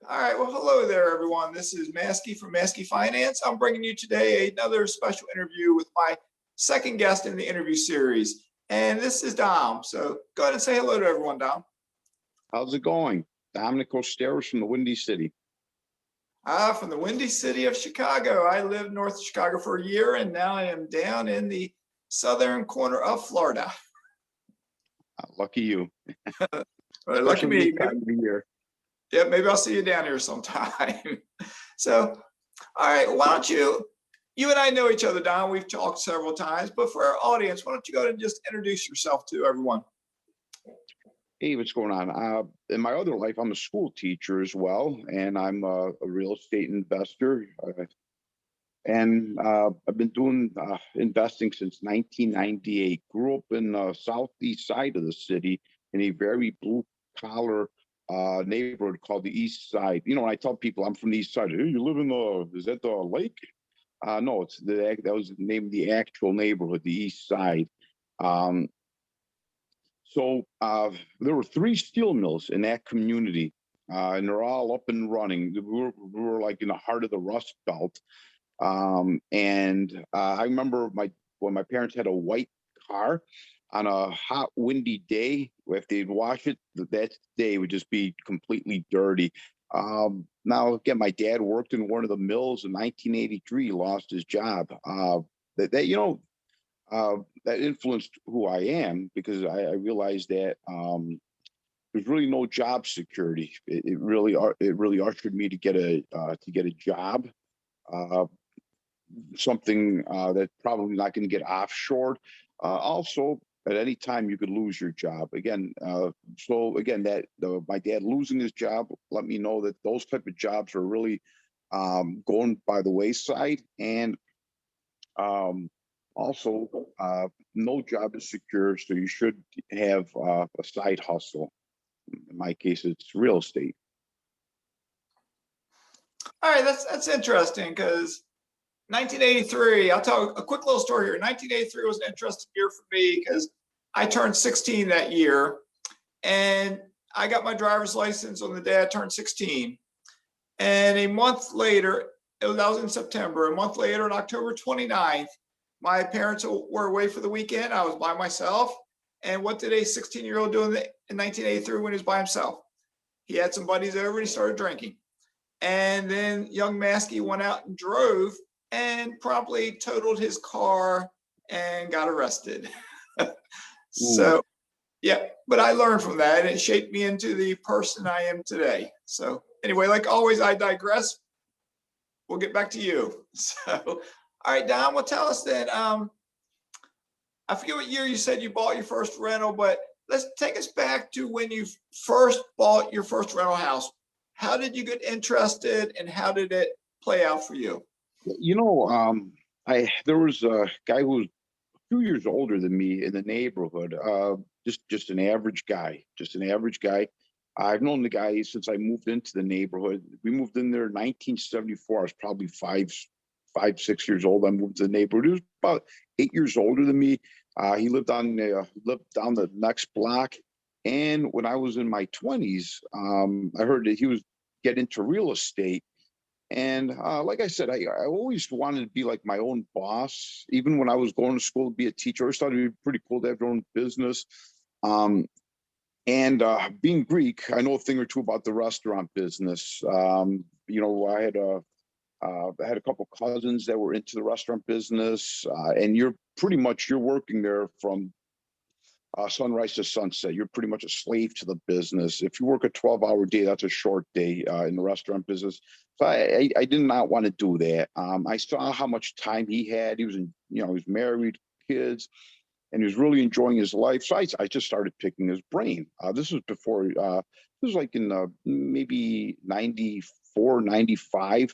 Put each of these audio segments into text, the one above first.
All right, well, hello there, everyone. This is Maskey from Maskey Finance. I'm bringing you today another special interview with my second guest in the interview series, and this is Dom. So go ahead and say hello to everyone, Dom. How's it going? Dominic Kosteris from the Windy City. From the Windy City of Chicago. I lived north of Chicago for a year, and now I am down in the southern corner of Florida. Lucky you. Well, lucky me. Time of the year. Yeah, maybe I'll see you down here sometime. So, all right, why don't you and I know each other, Don. We've talked several times, but for our audience, why don't you go ahead and just introduce yourself to everyone? Hey, what's going on? In my other life, I'm a school teacher as well, and I'm a real estate investor. I've been doing investing since 1998. Grew up in the southeast side of the city in a very blue-collar neighborhood called the East Side. You know, when I tell people I'm from the East Side, hey, you live in is that the lake? No, that was the name of the actual neighborhood, the East Side. So there were 3 steel mills in that community, and they're all up and running. We were like in the heart of the Rust Belt. I remember when my parents had a white car on a hot, windy day, if they'd wash it, that day would just be completely dirty. Now, again, my dad worked in one of the mills in 1983, lost his job. That influenced who I am, because I realized that there's really no job security. It really ushered me to get a job, something that's probably not going to get offshored. Also, at any time you could lose your job. Again, my dad losing his job let me know that those type of jobs are really going by the wayside, and also, no job is secure, so you should have a side hustle. In my case, it's real estate. All right, that's interesting, because 1983, I'll tell a quick little story here. 1983 was an interesting year for me because I turned 16 that year, and I got my driver's license on the day I turned 16. And a month later, that was in September, a month later, on October 29th, my parents were away for the weekend. I was by myself. And what did a 16-year-old do in 1983 when he was by himself? He had some buddies over and he started drinking. And then young Maskey went out and drove and promptly totaled his car and got arrested. So, yeah, but I learned from that, and it shaped me into the person I am today. So anyway, like always, I digress. We'll get back to you. So, all right, Don, well, tell us then. I forget what year you said you bought your first rental, but let's take us back to when you first bought your first rental house. How did you get interested, and how did it play out for you? You know, there was a guy who was 2 years older than me in the neighborhood. Just an average guy. I've known the guy since I moved into the neighborhood. We moved in there in 1974. I was probably 6 years old. I moved to the neighborhood. He was about 8 years older than me. He lived down the next block. And when I was in my 20s, I heard that he was getting into real estate. And like I said, I always wanted to be like my own boss. Even when I was going to school to be a teacher, I always thought it'd be pretty cool to have your own business. Being Greek, I know a thing or two about the restaurant business. I had a couple cousins that were into the restaurant business, and you're working there from sunrise to sunset. You're pretty much a slave to the business. If you work a 12-hour day, that's a short day in the restaurant business. So I did not want to do that. I saw how much time he had. He was he was married, kids, and he was really enjoying his life. So I just started picking his brain. This was before, this was like in maybe 94, 95,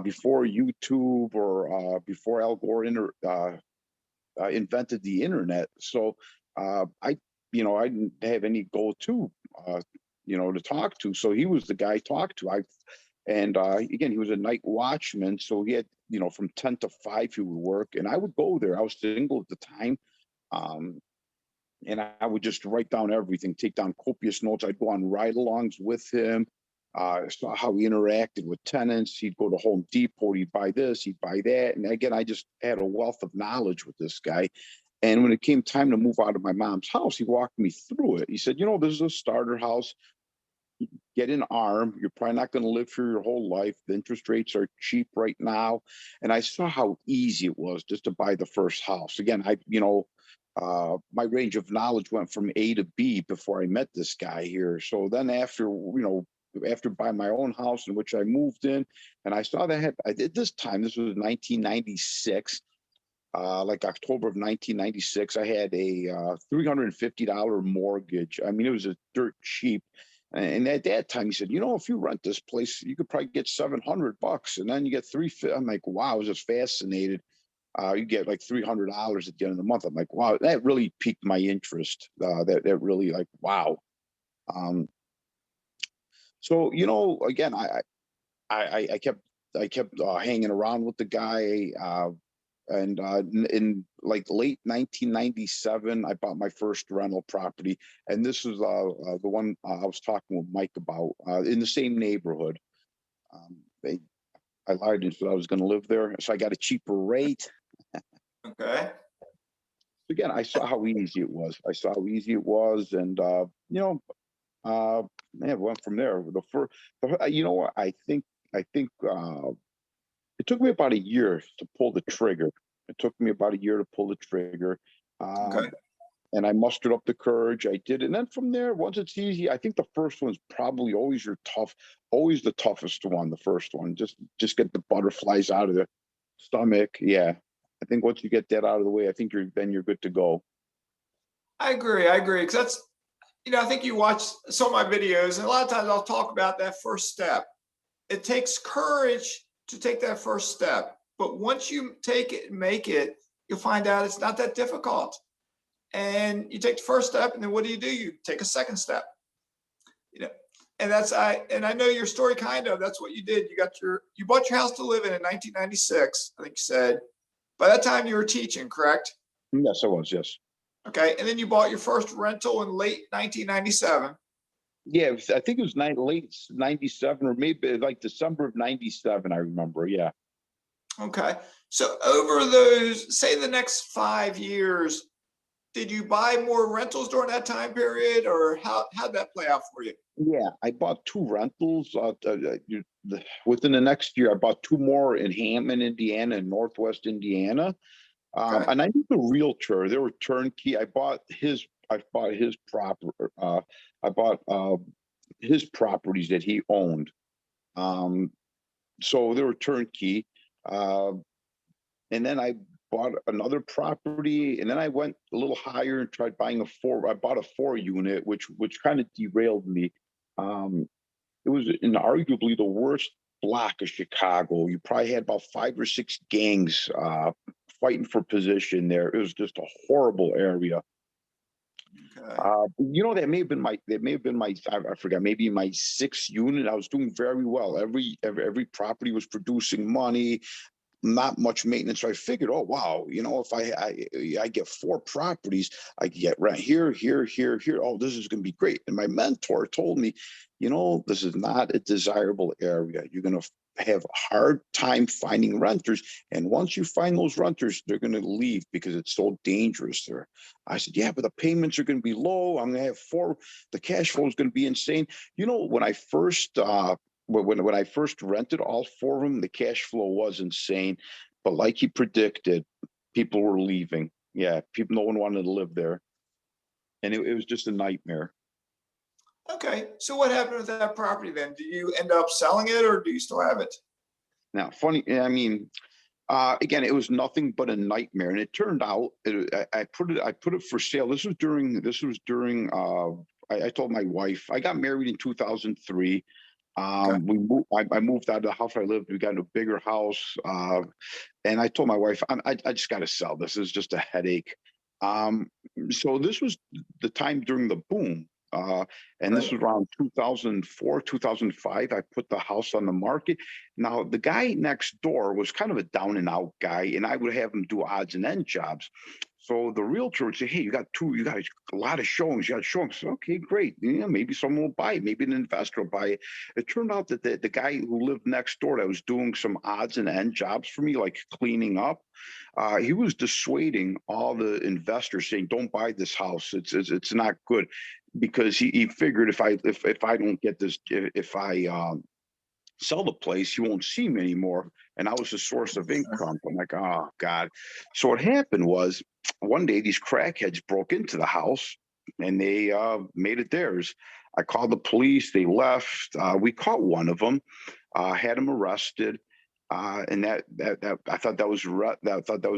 before YouTube or before Al Gore invented the internet. So I didn't have any go-to, to talk to. So he was the guy I talked to. Again, he was a night watchman. So he had, from 10 to 5, he would work, and I would go there. I was single at the time. And I would just write down everything, take down copious notes. I'd go on ride-alongs with him. Saw how he interacted with tenants. He'd go to Home Depot, he'd buy this, he'd buy that. And again, I just had a wealth of knowledge with this guy. And when it came time to move out of my mom's house, he walked me through it. He said, you know, this is a starter house. Get an arm. You're probably not going to live for your whole life. The interest rates are cheap right now. And I saw how easy it was just to buy the first house. Again, my range of knowledge went from A to B before I met this guy here. So then after buying my own house in which I moved in, and I saw that I did this time, this was 1996, like October of 1996, I had a $350 mortgage. I mean, it was a dirt cheap. And at that time, he said, you know, if you rent this place, you could probably get $700, and then you get $350. I'm like, wow, I was just fascinated. You get like $300 at the end of the month. I'm like, wow, that really piqued my interest. That really, like, wow. So again, I kept hanging around with the guy. And in like late 1997, I bought my first rental property, and this is the one I was talking with Mike about in the same neighborhood. I lied and said I was going to live there, so I got a cheaper rate. Okay. Again, I saw how easy it was. And it went from there. I think it took me about a year to pull the trigger. Okay. And I mustered up the courage. I did. And then from there, once it's easy, I think the first one's probably always always the toughest one, the first one. Just get the butterflies out of the stomach. Yeah. I think once you get that out of the way, I think you're good to go. I agree. Because that's, I think you watch some of my videos, and a lot of times I'll talk about that first step. It takes courage to take that first step. But once you take it and make it, you'll find out it's not that difficult. And you take the first step, and then what do? You take a second step. And I know your story kind of, that's what you did. You bought your house to live in 1996, I think you said. By that time you were teaching, correct? Yes, I was, yes. Okay. And then you bought your first rental in late 1997. Yeah, I think it was late 97, or maybe like December of 97, I remember. Yeah. Okay. So over those, say the next 5 years, did you buy more rentals during that time period, or how'd that play out for you? Yeah, I bought 2 rentals. Within the next year, I bought 2 more in Hammond, Indiana, and Northwest Indiana. Okay. And I knew the realtor. They were turnkey. I bought his property. I bought his properties that he owned. So they were turnkey. And then I bought another property, and then I went a little higher and tried buying I bought a 4-unit, which kind of derailed me. It was arguably the worst block of Chicago. You probably had about 5 or 6 gangs fighting for position there. It was just a horrible area. Okay. That may have been my I forgot, maybe my 6th unit. I was doing very well. Every property was producing money, not much maintenance. So I figured, oh wow, if I get 4 properties, I get rent here, here, here, here. Oh, this is going to be great. And my mentor told me, this is not a desirable area. You're going to have a hard time finding renters, and once you find those renters, they're going to leave because it's so dangerous there. I said, yeah, but the payments are going to be low. I'm going to have 4. The cash flow is going to be insane. When I first when I first rented all 4 of them, the cash flow was insane. But like he predicted, people were leaving. Yeah, no one wanted to live there. And it was just a nightmare. Okay. So what happened with that property then? Do you end up selling it, or do you still have it? Now, funny, I mean, again, it was nothing but a nightmare. And it turned out I put it for sale. This was during I told my wife, I got married in 2003. Okay. I moved out of the house I lived. We got into a bigger house, and I told my wife, I just got to sell. This is just a headache. So this was the time during the boom. And this was around 2004, 2005. I put the house on the market. Now, the guy next door was kind of a down and out guy, and I would have him do odds and end jobs. So the realtor would say, "Hey, you got a lot of showings. You got showings." So, okay, great. Maybe someone will buy it. Maybe an investor will buy it. It turned out that the guy who lived next door that was doing some odds and end jobs for me, like cleaning up, he was dissuading all the investors, saying, "Don't buy this house. It's not good," because he figured if I don't get this, if I sell the place, you won't see me anymore. And I was a source of income. I'm like, oh God. So what happened was one day these crackheads broke into the house and they made it theirs. I called the police, they left. We caught one of them, had him arrested. And that I thought that was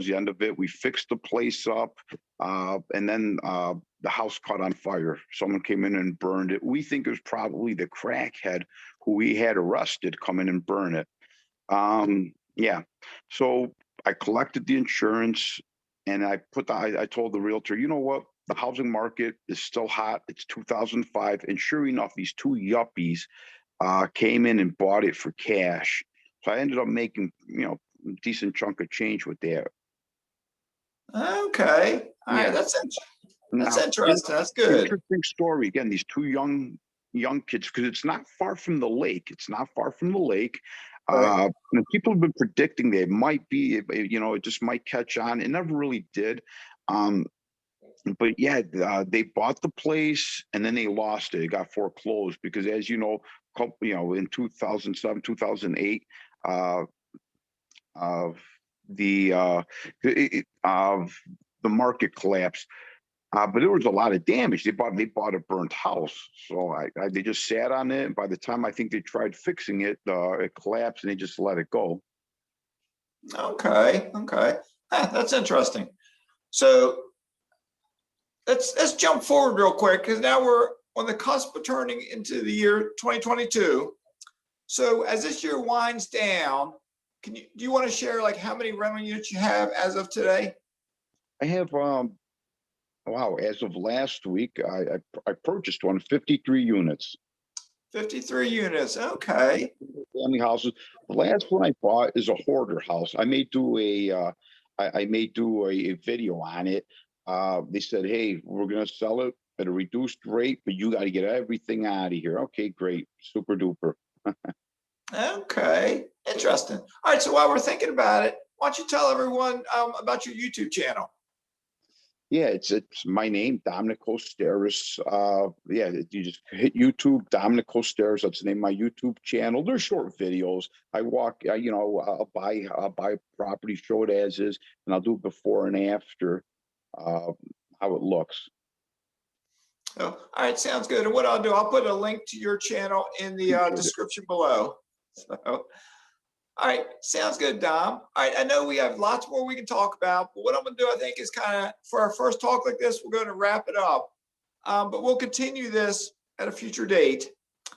the end of it. We fixed the place up, and then the house caught on fire. Someone came in and burned it. We think it was probably the crackhead who we had arrested come in and burn it. Yeah. So I collected the insurance, and I told the realtor, you know what? The housing market is still hot. It's 2005, and sure enough, these two yuppies came in and bought it for cash. So I ended up making, a decent chunk of change with that. Okay. All right. Yeah. That's Now, interesting. That's good. interesting story. Again, these two young kids, because it's not far from the lake. It's not far from the lake. Right. And people have been predicting that it might be, it just might catch on. It never really did. But yeah, they bought the place and then they lost it. It got foreclosed because, as you know, in 2007, 2008, of the market collapsed. But there was a lot of damage. They bought a burnt house, so they just sat on it. And by the time I think they tried fixing it, it collapsed, and they just let it go. Okay. Okay. That's interesting. So let's jump forward real quick, because now we're on the cusp of turning into the year 2022. So as this year winds down, do you want to share like how many rental units you have as of today? I have wow, as of last week, I purchased 53 units. 53 units. Okay. Family houses. The last one I bought is a hoarder house. I may do a video on it. They said, "Hey, we're gonna sell it at a reduced rate, but you got to get everything out of here." Okay, great, super duper. Okay. Interesting. All right. So while we're thinking about it, why don't you tell everyone about your YouTube channel? Yeah, it's my name, Dominic Kosteris. Yeah, you just hit YouTube, Dominic Kosteris. That's the name of my YouTube channel. They're short videos. I walk, I'll buy property, show it as is, and I'll do before and after, how it looks. Oh, all right. Sounds good. And what I'll do, I'll put a link to your channel in the description below. So, all right, sounds good, Dom. All right, I know we have lots more we can talk about, but what I'm going to do, I think, is kind of, for our first talk like this, we're going to wrap it up. But we'll continue this at a future date.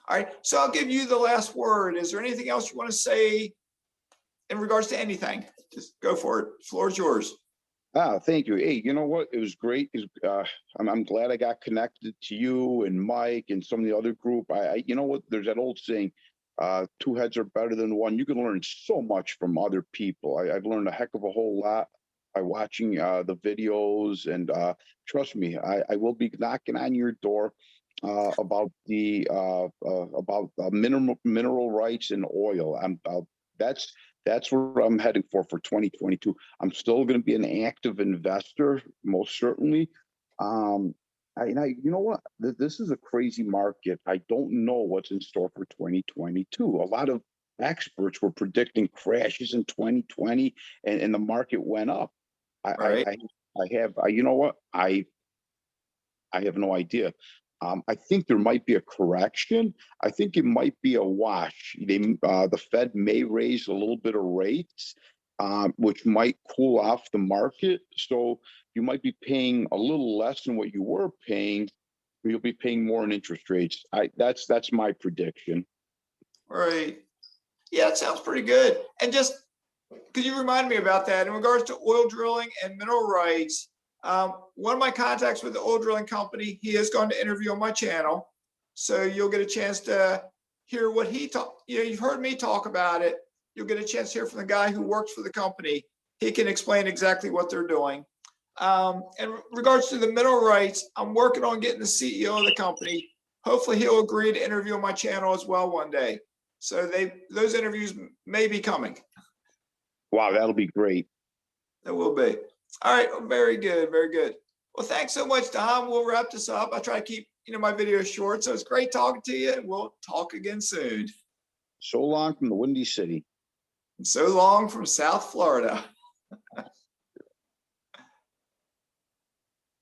All right, so I'll give you the last word. Is there anything else you want to say in regards to anything? Just go for it. The floor is yours. Thank you. Hey, you know what? It was great. I'm glad I got connected to you and Mike and some of the other group. You know what? There's that old saying, two heads are better than one. You can learn so much from other people. I've learned a heck of a whole lot by watching the videos, and trust me, I will be knocking on your door about the mineral rights and oil. That's where I'm heading for 2022. I'm still going to be an active investor, most certainly. You know what? This is a crazy market. I don't know what's in store for 2022. A lot of experts were predicting crashes in 2020, and the market went up. Right. You know what? I have no idea. I think there might be a correction. I think it might be a wash. The Fed may raise a little bit of rates, which might cool off the market. So you might be paying a little less than what you were paying, but you'll be paying more in interest rates. That's my prediction. Right. Yeah, it sounds pretty good. And just could you remind me about that in regards to oil drilling and mineral rights? One of my contacts with the oil drilling company, he is going to interview on my channel. So you'll get a chance to hear what he talked. You know, you've heard me talk about it. You'll get a chance to hear from the guy who works for the company. He can explain exactly what they're doing. In regards to the mineral rights, I'm working on getting the CEO of the company. Hopefully he'll agree to interview on my channel as well one day. So those interviews may be coming. Wow, that'll be great. That will be. All right, very good, very good. Well, thanks so much, Dom. We'll wrap this up. I try to keep my videos short, so it's great talking to you, and we'll talk again soon. So long from the Windy City. And so long from South Florida.